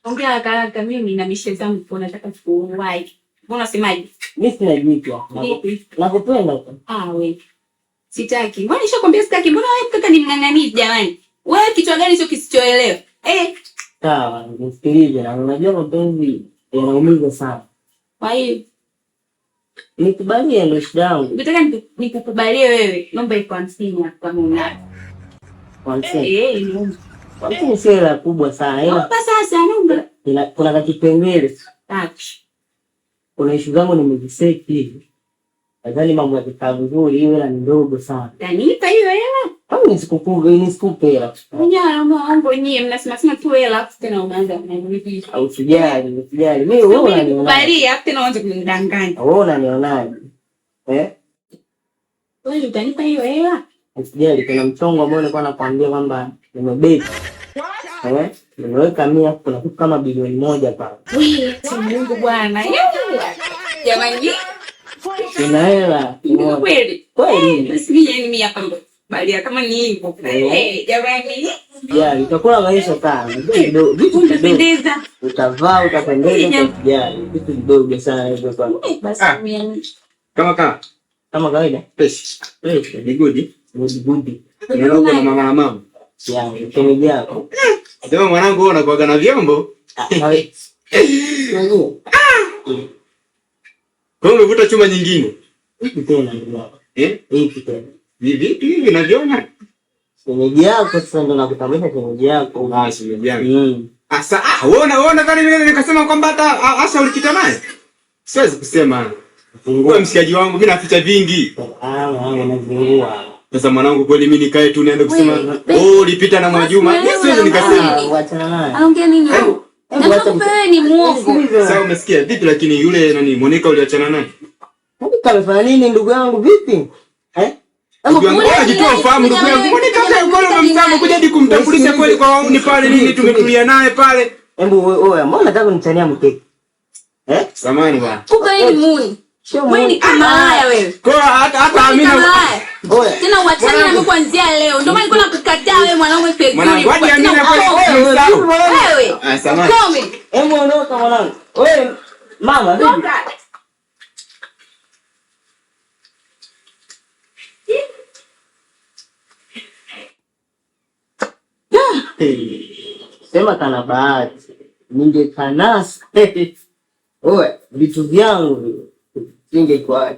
Ongea kaka, mimi na mishe zangu kwa nataka kuwahi. Mbona semaje? Mimi sina jitu. Nakupenda tu. Wewe. Sitaki. Mbona nishakwambia sitaki? Mbona wewe kaka ni mng'ang'anizi jamani? Wewe kichwa gani hicho kisichoelewa? Sawa, nisikilize na unajua mapenzi yanaumiza sana. Kwa hiyo nikubalie ndio shida yangu. Nataka nikukubalie wewe. Naomba 50 hapo kama unayo. 50. Ni sera kubwa sana. Naomba sasa naomba. Kuna kipengele. Tatu. Kuna issue zangu nimeziseti hivi. Nadhani mambo ya kitabu nzuri hiyo ni ndogo sana. Tanipa hiyo hela? Au nisikupe hela. Mambo nyie mnasema tu hela tena unaanza kunanipa. Au usijali. Mimi wewe unanikubalia tena uanze kunidanganya. Wewe unanionaje? Wewe utanipa hiyo hela? Usijali, kuna mchongo ambao nilikuwa nakwambia kwamba nimebeti. Nimeweka 100 kuna kitu kama bilioni 1 pale. Mungu bwana. Jamani. Kuna hela. Kweli. Basi mimi hapa bali kama ni hivyo. Jamani. Utakuwa maisha sana. Vitu vinapendeza. Utavaa, utapendeza kwa vitu vidogo sana hivyo kwa. Basi mimi kama kawaida. Pesa. Ni good. Unaona na mama. Shemeji yako. Sema mwanangu wewe unakuaga na vyombo. Kwa nini unavuta chuma nyingine? Tena ndio. Tena. Hivi unajiona? Shemeji yako sasa ndo nakutambulisha shemeji yako. Shemeji yangu. Asa unaona kani mimi nikasema kwamba hata Asha ulikita naye? Siwezi kusema. Wewe msikiaji wangu mimi naficha vingi. Unazingua. Sasa mwanangu kweli mimi nikae tu naenda kusema ulipita na Mwajuma. Siwezi nikasema. Uachana naye. Anaongea nini? Wewe ni muongo. Sasa umesikia vipi lakini yule nani Monica uliachana naye? Monica amefanya nini ndugu yangu vipi? Unajitoa ufahamu ndugu yangu. Monica kama mtambo kuja hadi kumtambulisha kweli kwa wauni pale nini tumetulia naye pale. Hebu wewe mbona unataka kunitania mkeki? Samahani bwana. Kuka hii muni. Wewe ni kama haya wewe. Kwa hata Amina. Tena uachane na mimi kuanzia leo. Ndio maana nilikuwa nakukataa wewe mwanangu pekee. Mwanangu hadi Amina wewe. Samahani. Hebu ondoka mwanangu. Wewe mama vipi? Sema kana bahati. Ningekanasa. Vitu vyangu vingekuwa